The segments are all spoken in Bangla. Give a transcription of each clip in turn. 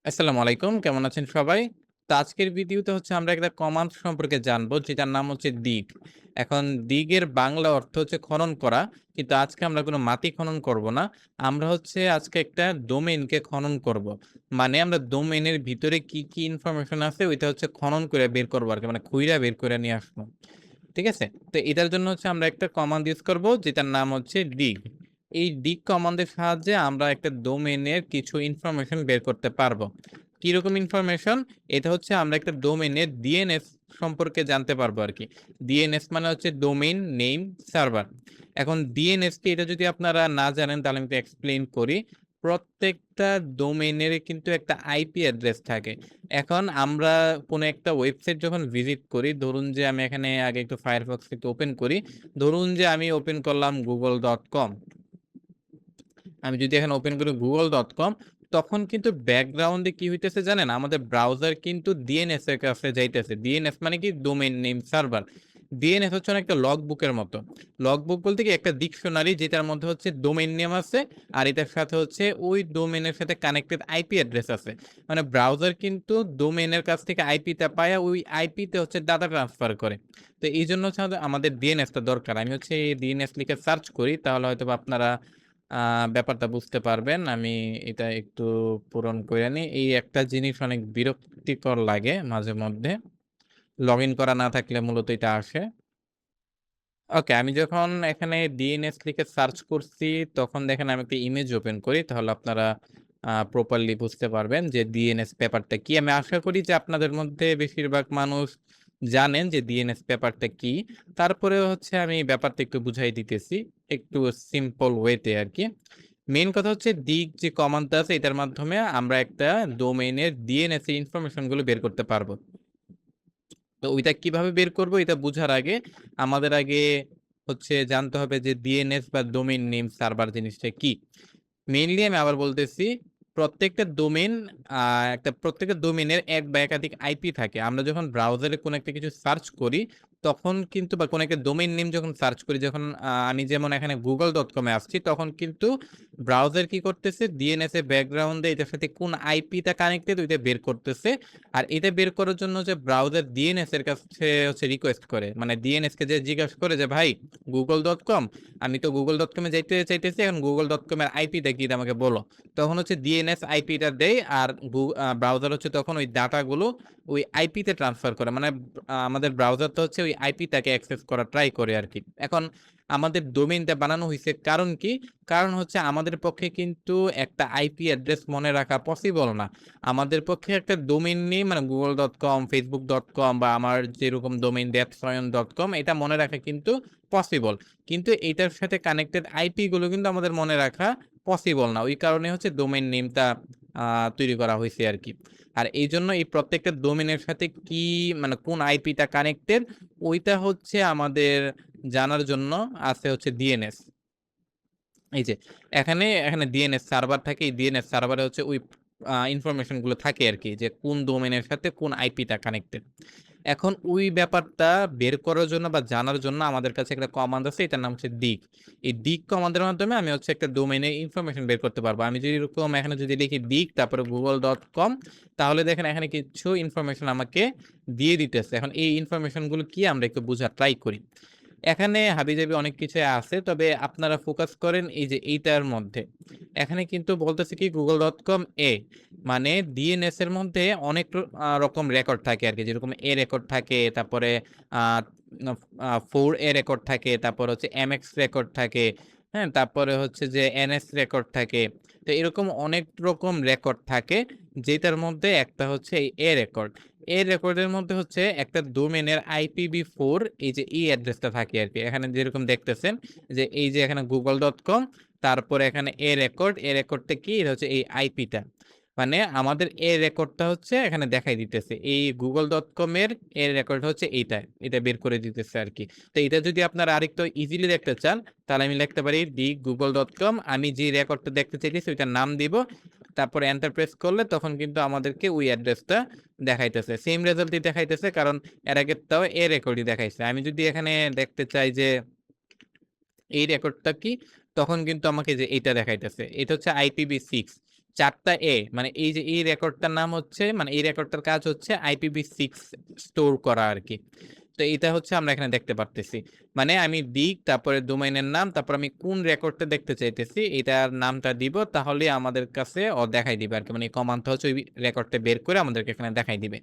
আসসালামু আলাইকুম। কেমন আছেন সবাই? তো আজকের ভিডিওতে আমরা একটা কমান্ড সম্পর্কে জানবো যেটার নাম হচ্ছে দিগ। এখন দিগের বাংলা অর্থ হচ্ছে খনন করা। কিন্তু আজকে আমরা কোনো মাটি খনন করব না। আমরা আজকে একটা ডোমেইনকে খনন করব। মানে আমরা ডোমেইনের ভিতরে কি ইনফরমেশন আছে ওইটা খনন করে বের করব আরকি। মানে খুইরা বের করে নিয়ে আসবো। ঠিক আছে? তো এটার জন্য আমরা একটা কমান্ড ইউজ করব যেটার নাম হচ্ছে dig। এই dig কমান্ডের সাহায্যে আমরা একটা ডোমেইনের কিছু ইনফরমেশন বের করতে পারবো। কিরকম ইনফরমেশন? এটা আমরা একটা ডোমেইনের DNS সম্পর্কে জানতে পারবো আরকি। DNS মানে হচ্ছে ডোমেইন নেম সার্ভার। এখন DNS কি এটা যদি আপনারা না জানেন তাহলে আমি একটু এক্সপ্লেইন করি। প্রত্যেকটা ডোমেইনের কিন্তু একটা আইপি অ্যাড্রেস থাকে। এখন আমরা কোনো একটা ওয়েবসাইট যখন ভিজিট করি, ধরুন যে আমি এখানে আগে একটু Firefox একটু ওপেন করি। ধরুন যে আমি ওপেন করলাম google.com। আমি যদি এখানে ওপেন করি google.com, তখন কিন্তু ব্যাকগ্রাউন্ডে কি হইতেছে জানেন? আমাদের ব্রাউজার কিন্তু DNS এর কাছে যাইতেছে। DNS মানে কি? Domain name server. DNS হচ্ছে অনেকটা লগবুকের মতো। লগবুক বলতে কি একটা ডিকশনারি যেটার মধ্যে ডোমেইন নেম আছে আর এটার সাথে ওই ডোমেইনের সাথে কানেক্টেড আইপি অ্যাড্রেস আছে। মানে ব্রাউজার কিন্তু ডোমেইনের কাছ থেকে আইপিটা পায়া ওই আইপিতে ডাটা ট্রান্সফার করে। তো এইজন্য আমাদের DNS টা দরকার। আমি এই DNS লিখে সার্চ করি তাহলে হয়তোবা আপনারা ব্যাপারটা বুঝতে পারবেন। আমি এটা একটু পূরণ কইরা নিই। এই একটা জিনিস অনেক বিরক্তিকর লাগে মাঝে মধ্যে। লগইন করা না থাকলে মূলত এটা আসে। ওকে, আমি যখন এখানে DNS লিখে সার্চ করছি, তখন দেখেন আমি একটা ইমেজ ওপেন করি। তাহলে আপনারা প্রপারলি বুঝতে পারবেন যে DNS পেপারটা কি। আমি আশা করি যে আপনাদের মধ্যে বেশিরভাগ মানুষ জানেন যে DNS পেপারটা কি। তারপরেও আমি ব্যাপারটা একটু বুঝাই দিতেছি। একটু সিম্পল ওয়েতে আরকি। মেইন কথা দিগ যে কমান্ডটা আছে এটার মাধ্যমে আমরা একটা ডোমেইনের DNS এর ইনফরমেশন গুলো বের করতে পারবো। তো ওইটা কিভাবে বের করব এটা বুঝার আগে আমাদের আগে জানতে হবে যে DNS বা ডোমেইন নেম সার্ভার জিনিসটা কি। মেইনলি আমি আবার বলতেছি, প্রত্যেকটা ডোমেইন প্রত্যেকটা ডোমেইনের এক বা একাধিক আইপি থাকে। আমরা যখন ব্রাউজারে কোনো একটা কিছু সার্চ করি, তখন কিন্তু বা কোনো একটা ডোমেইন নেম যখন সার্চ করি, যখন আমি যেমন এখানে google.com এ আসছি, তখন কিন্তু ব্রাউজার কি করতেছে? DNS এর ব্যাকগ্রাউন্ডে এটার সাথে কোন আইপিটা কানেক্টেড ওইটা বের করতেছে। আর এটা বের করার জন্য যে ব্রাউজার DNS এর কাছে রিকোয়েস্ট করে। মানে DNS কে যে জিজ্ঞাসা করে যে, "ভাই google.com, আমি তো google.com এ যাইতে চাইতেছি, এখন google.com এর আইপিটা কি এটা আমাকে বলো।" তখন DNS আইপিটা দেয় আর ব্রাউজার তখন ওই ডাটাগুলো ওই আইপিতে ট্রান্সফার করে। মানে আমাদের ব্রাউজার তো ওই আইপিটাকে অ্যাক্সেস করার ট্রাই করে আরকি। এখন আমাদের ডোমেইনটা বানানো হইছে কারণ কি? কারণ আমাদের পক্ষে কিন্তু একটা আইপি অ্যাড্রেস মনে রাখা পসিবল না। আমাদের পক্ষে একটা ডোমেইন নেম মানে google.com, facebook.com বা আমার যেরকম ডোমেইন deathsoyon.com এটা মনে রাখা কিন্তু পসিবল। কিন্তু এটার সাথে কানেক্টেড আইপি গুলো কিন্তু আমাদের মনে রাখা পসিবল না। ওই কারণে ডোমেইন নেমটা তৈরি করা হইছে আরকি। আর এইজন্য এই প্রত্যেকটা ডোমেইনের সাথে কি মানে কোন আইপিটা কানেক্টেড ওইটা আমাদের জানার জন্য আছে DNS। এই যে এখানে DNS সার্ভার থাকে। এই DNS সার্ভারে ওই ইনফরমেশন গুলো থাকে আরকি যে কোন ডোমেইনের সাথে কোন আইপিটা কানেক্টেড। এখন ওই ব্যাপারটা বের করার জন্য বা জানার জন্য আমাদের কাছে একটা কমান্ড আছে, এটার নাম dig। এই dig কমান্ডের মাধ্যমে আমি একটা ডোমেইনের ইনফরমেশন বের করতে পারবো। আমি যদি এরকম এখানে যদি লিখি dig তারপরে google.com, তাহলে দেখেন এখানে কিছু ইনফরমেশন আমাকে দিয়ে দিতেছে। এখন এই ইনফরমেশন গুলো কি আমরা একটু বুঝার ট্রাই করি। এখানে হাবিজাবি অনেক কিছুই আছে। তবে আপনারা ফোকাস করেন এই যে এইটার মধ্যে। এখানে কিন্তু বলতেছে কি google.com এ মানে DNS এর মধ্যে অনেক রকম রেকর্ড থাকে আরকি। যেরকম A রেকর্ড থাকে, তারপরে আ আ 4A রেকর্ড থাকে, তারপর MX রেকর্ড থাকে, হ্যাঁ? তারপরে যে NS রেকর্ড থাকে। তো এরকম অনেক রকম রেকর্ড থাকে, যেটার মধ্যে একটা এই A রেকর্ড। এর রেকর্ডের মধ্যে একটা ডোমেইনের IPv4 এই যে এই অ্যাড্রেসটা থাকে আরকি। এখানে যেরকম দেখতেছেন যে এই যে এখানে google.com, তারপরে এখানে এ রেকর্ড, এ রেকর্ডটা কি? এটা এই আইপিটা। মানে আমাদের এ রেকর্ডটা এখানে দেখাই দিতেছে। এই google.com এর এ রেকর্ড এইটা। এটা বের করে দিতেছে আরকি। তো এটা যদি আপনারা আরেকটু ইজিলি দেখতে চান, তাহলে আমি লিখতে পারি google.com, আমি যে রেকর্ডটা দেখতে চাইতেছি ওইটার নাম দিব। তারপরে এন্টার প্রেস করলে তখন কিন্তু আমাদেরকে ওই অ্যাড্রেসটা দেখাইতেছে। সেম রেজাল্টই দেখাইতেছে কারণ এর আগেরটাও এ রেকর্ডই দেখাইছে। আমি যদি এখানে দেখতে চাই যে এই রেকর্ডটা কি? তখন কিন্তু আমাকে যে এইটা দেখাইতেছে। এটা IPv6। 4টা এ মানে এই যে এই রেকর্ডটার নাম হচ্ছে মানে এই রেকর্ডটার কাজ হচ্ছে IPv6 স্টোর করা আর কি। তো এটা হচ্ছে আমরা এখানে দেখতে পারতেছি। মানে আমি দিক তারপরে ডোমেইনের নাম তারপর আমি কোন রেকর্ডটা দেখতে চাইতেছি এটার নামটা দিব, তাহলে আমাদের কাছে দেখাই দিবে আর কি। মানে কমান্ডটা হচ্ছে ওই রেকর্ডটা বের করে আমাদেরকে এখানে দেখাই দিবে।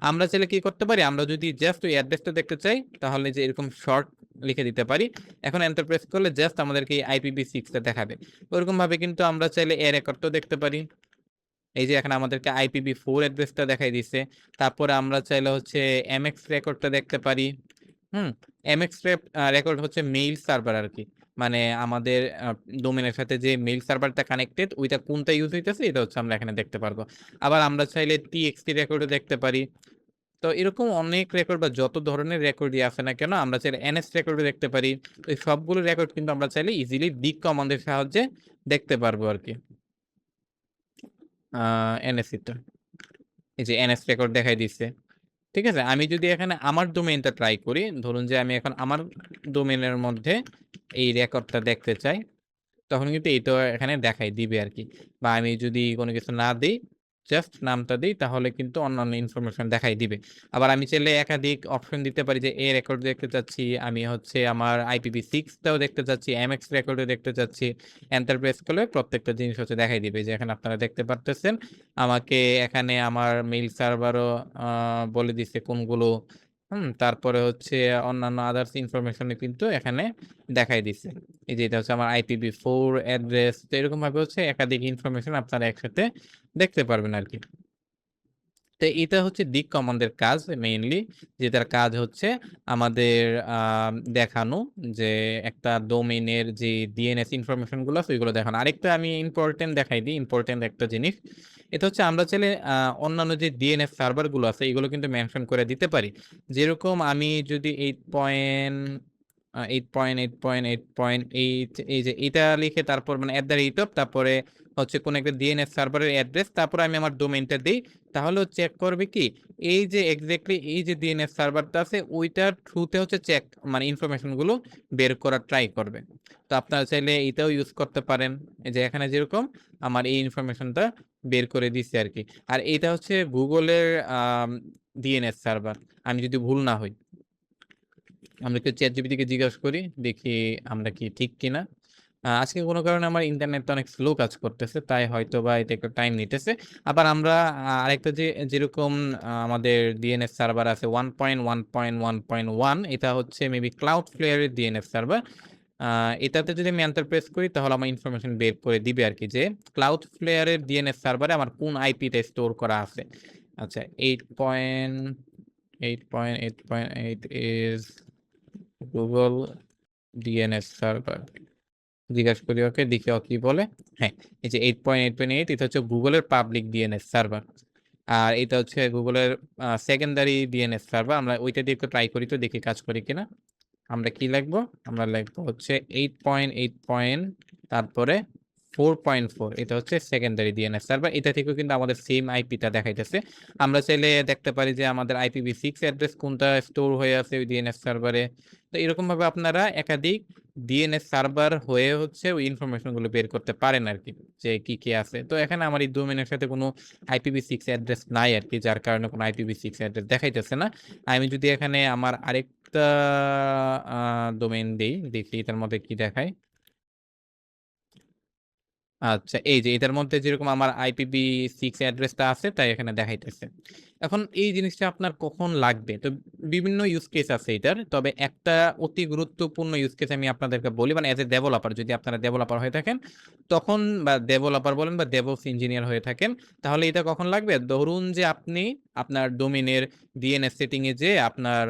আমরা চাইলে কি করতে পারি, আমরা যদি জাস্ট ওই অ্যাড্রেসটা দেখতে চাই তাহলে যে এরকম শর্ট লিখে দিতে পারি। এখন এন্টার প্রেস করলে জাস্ট আমাদেরকে এই IPv6টা দেখাবে। ওরকম ভাবে কিন্তু আমরা চাইলে এ রেকর্ডটাও দেখতে পারি। এই যে এখানে আমাদেরকে IPv4 অ্যাড্রেসটা দেখাই দিছে। তারপরে আমরা চাইলে হচ্ছে MX রেকর্ডটা দেখতে পারি। MX রেকর্ড হচ্ছে মেইল সার্ভার আর কি। মানে আমাদের ডোমেনের সাথে যে মেইল সার্ভারটা কানেক্টেড ওইটা কোনটা ইউজ হইতেছে এটা হচ্ছে আমরা এখানে দেখতে পারবো। আবার আমরা চাইলে TXT রেকর্ডও দেখতে পারি। তো এরকম অনেক রেকর্ড বা যত ধরনের রেকর্ডই আছে না কেন আমরা চাইলে NS রেকর্ডও দেখতে পারি। তো এই সবগুলো রেকর্ড কিন্তু আমরা চাইলে ইজিলি দিক কমান্ডের সাহায্যে দেখতে পারবো আর কি। NS টা এই যে NS রেকর্ড দেখাই দিচ্ছে। ঠিক আছে, আমি যদি এখানে আমার ডোমেইনটা ট্রাই করি, ধরুন যে আমি এখন আমার ডোমেইনের মধ্যে এই রেকর্ডটা দেখতে চাই, তখন কিন্তু এটা এখানে দেখাই দিবে আর কি। বা আমি যদি কোনো কিছু না দিই, জাস্ট নামটা দিই, তাহলে কিন্তু অন্যান্য ইনফরমেশন দেখাই দিবে। আবার আমি চাইলে একাধিক অপশন দিতে পারি যে এ রেকর্ড দেখতে চাচ্ছি, আমি হচ্ছে আমার IPv6টাও দেখতে চাচ্ছি, MX রেকর্ডও দেখতে চাচ্ছি। এন্টার প্রেস করলে প্রত্যেকটা জিনিস হচ্ছে দেখাই দিবে। যে এখানে আপনারা দেখতে পারতেছেন আমাকে এখানে আমার মেইল সার্ভারও বলে দিচ্ছে কোনগুলো। তারপরে হচ্ছে অন্যান্য আদার্স ইনফরমেশন কিন্তু এখানে দেখাই দিচ্ছে। এই যে এটা হচ্ছে আমার IPv4 অ্যাড্রেস। তো এরকম ভাবে হচ্ছে একাধিক ইনফরমেশন আপনারা একসাথে দেখতে পারবেন আর কি। তো এটা হচ্ছে দিক কমান্ডের কাজ মেইনলি, যেটার কাজ হচ্ছে আমাদের দেখানো যে একটা ডোমেইনের যে DNS ইনফরমেশন গুলো আছে ওইগুলো দেখানো। আরেকটা আমি ইম্পর্টেন্ট দেখাই দিই, ইম্পর্টেন্ট একটা জিনিস। এটা হচ্ছে আমরা চাইলে অন্যান্য যে DNS সার্ভার গুলো আছে এগুলো কিন্তু মেনশন করে দিতে পারি। যেরকম আমি যদি 8.8.8.8 এই যে এটা লিখে তারপর মানে @ তারপরে হচ্ছে কোন একটা DNS সার্ভারের অ্যাড্রেস, তারপরে আমি আমার ডোমেইনটা দিই, তাহলে চেক করবে কি এই যে এক্স্যাক্টলি এই যে DNS সার্ভারটা আছে ওইটার থ্রুতে হচ্ছে চেক মানে ইনফরমেশন গুলো বের করার ট্রাই করবে। তো আপনারা চাইলে এটাও ইউজ করতে পারেন। এই যে এখানে যেরকম আমার এই ইনফরমেশনটা বের করে দিচ্ছে আর কি। আর এটা হচ্ছে গুগলের DNS সার্ভার, আমি যদি ভুল না হই। আমরা একটু ChatGPT কে জিজ্ঞাসা করি, দেখি আমরা কি ঠিক কিনা। আজকে কোনো কারণে আমার ইন্টারনেটটা অনেক স্লো কাজ করতেছে, তাই হয়তোবা এটা একটু টাইম নিতেছে। আবার আমরা আরেকটা যেরকম আমাদের DNS সার্ভার আছে 1.1.1.1, এটা হচ্ছে মেবি Cloudflare এর DNS সার্ভার। এটাতে যদি আমি এন্টার প্রেস করি তাহলে আমার ইনফরমেশন বের করে দিবে আর কি, যে Cloudflare এর DNS সার্ভারে আমার কোন আইপিতে স্টোর করা আছে। আচ্ছা, 8.8.8.8 is Google DNS সার্ভার। জিজ্ঞাসা করি ওকে, দেখি ও কি বলে। হ্যাঁ, এই যে 8.8.8 এটা হচ্ছে গুগলের পাবলিক DNS সার্ভার। আর এটা হচ্ছে গুগলের সেকেন্ডারি DNS সার্ভার। আমরা ওইটা দিয়ে একটু ট্রাই করি তো দেখি কাজ করে কিনা। আমরা কি লিখবো, আমরা লিখবো হচ্ছে 8.8. তারপরে 4.4, এটা হচ্ছে সেকেন্ডারি DNS সার্ভার। এটা থেকেও কিন্তু আমাদের সেম আইপিটা দেখাইতেছে। আমরা চাইলে দেখতে পারি যে আমাদের IPv6 অ্যাড্রেস কোনটা স্টোর হয়ে আছে ওই DNS সার্ভারে। তো এরকম ভাবে আপনারা একাধিক DNS সার্ভার হয়ে হচ্ছে ওই ইনফরমেশন গুলো বের করতে পারেন আর কি, যে কি কি আছে। তো এখানে আমার এই ডোমেনের সাথে কোনো IPv6 অ্যাড্রেস নাই আর কি, যার কারণে কোনো IPv6 অ্যাড্রেস দেখাইতেছে না। আমি যদি এখানে আমার আরেকটা ডোমেইন দেই, দেখি এটার মধ্যে কি দেখায়। আচ্ছা, এই যে এটার মধ্যে যেরকম আমার IPv6 অ্যাড্রেসটা আছে তাই এখানে দেখাইতেছে। এখন এই জিনিসটা আপনার কখন লাগবে, তো বিভিন্ন ইউজ কেস আছে এটার। তবে একটা অতি গুরুত্বপূর্ণ ইউজ কেস আমি আপনাদেরকে বলি, মানে এজ এ ডেভেলপার, যদি আপনারা ডেভেলপার হয়ে থাকেন তখন, বা ডেভেলপার বলেন বা ডেভঅপস ইঞ্জিনিয়ার হয়ে থাকেন, তাহলে এটা কখন লাগবে, ধরুন যে আপনি আপনার ডোমেইনের DNS সেটিং এ যে আপনার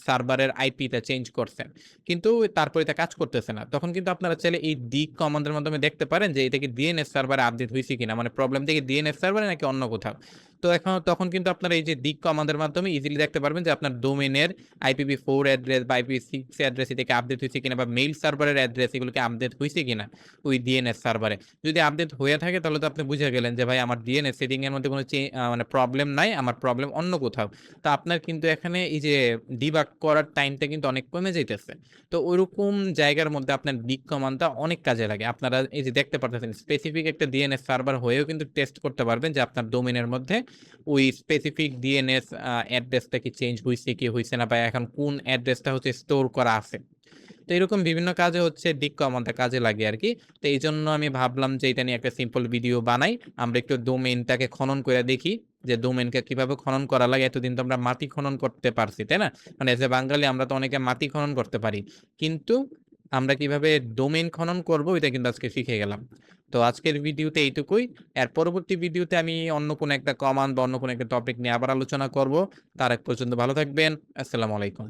সার্ভারের আইপিটা চেঞ্জ করছেন, কিন্তু তারপর এটা কাজ করতেছে না, তখন কিন্তু আপনারা চাইলে এই দিক কমান্ডের মাধ্যমে দেখতে পারেন যে এটা কি DNS সার্ভারে আপডেট হয়েছে কিনা, মানে প্রবলেম থেকে DNS সার্ভারে নাকি অন্য কোথাও। তো তখন কিন্তু আপনারা এই যে দিক কমান্ডের মাধ্যমে ইজিলি দেখতে পারবেন যে আপনার ডোমেনের IPv4 অ্যাড্রেস বা IPv6 অ্যাড্রেস থেকে আপডেট হয়েছে কিনা, বা মেইল সার্ভারের অ্যাড্রেস এগুলোকে আপডেট হয়েছে কিনা ওই DNS সার্ভারে। যদি আপডেট হয়ে থাকে তাহলে তো আপনি বুঝে গেলেন যে ভাই আমার DNS সেটিং এর মধ্যে কোনো মানে প্রবলেম নাই, আমার প্রবলেম অন্য কোথাও। তো আপনার কিন্তু এখানে এই যে ডিবাগ করার টাইমটা কিন্তু অনেক কমে যাইতেছে। তো ওইরকম জায়গার মধ্যে আপনার দিক কমান্ডটা অনেক কাজে লাগে। আপনারা এই যে দেখতে পারতেছেন স্পেসিফিক একটা DNS সার্ভার হয়েও কিন্তু টেস্ট করতে পারবেন যে আপনার ডোমেনের মধ্যে ওই স্পেসিফিক DNS অ্যাড্রেসটা কি চেঞ্জ হয়েছে কি হয়েছে না, বা এখন কোন অ্যাড্রেসটা হচ্ছে স্টোর করা আছে। তো এরকম বিভিন্ন কাজে হচ্ছে দিক কমান্ডটা কাজে লাগে আর কি। তো এই জন্য আমি ভাবলাম যে এটা নিয়ে একটা সিম্পল ভিডিও বানাই, আমরা একটু ডোমেইনটাকে খনন করে দেখি যে ডোমেইনকে কিভাবে খনন করা লাগে। এতদিন তো আমরা মাটি খনন করতে পারছি, তাই না? মানে এজ এ বাঙালি আমরা তো অনেকে মাটি খনন করতে পারি, কিন্তু আমরা কিভাবে ডোমেইন খনন করব এটা কিন্তু আজকে শিখে গেলাম। তো আজকের ভিডিওতে এইটুকুই। এর পরবর্তী ভিডিওতে আমি অন্য কোনো একটা কমান্ড বা অন্য কোনো একটা টপিক নিয়ে আবার আলোচনা করব। তার আগ পর্যন্ত ভালো থাকবেন। আসসালামু আলাইকুম।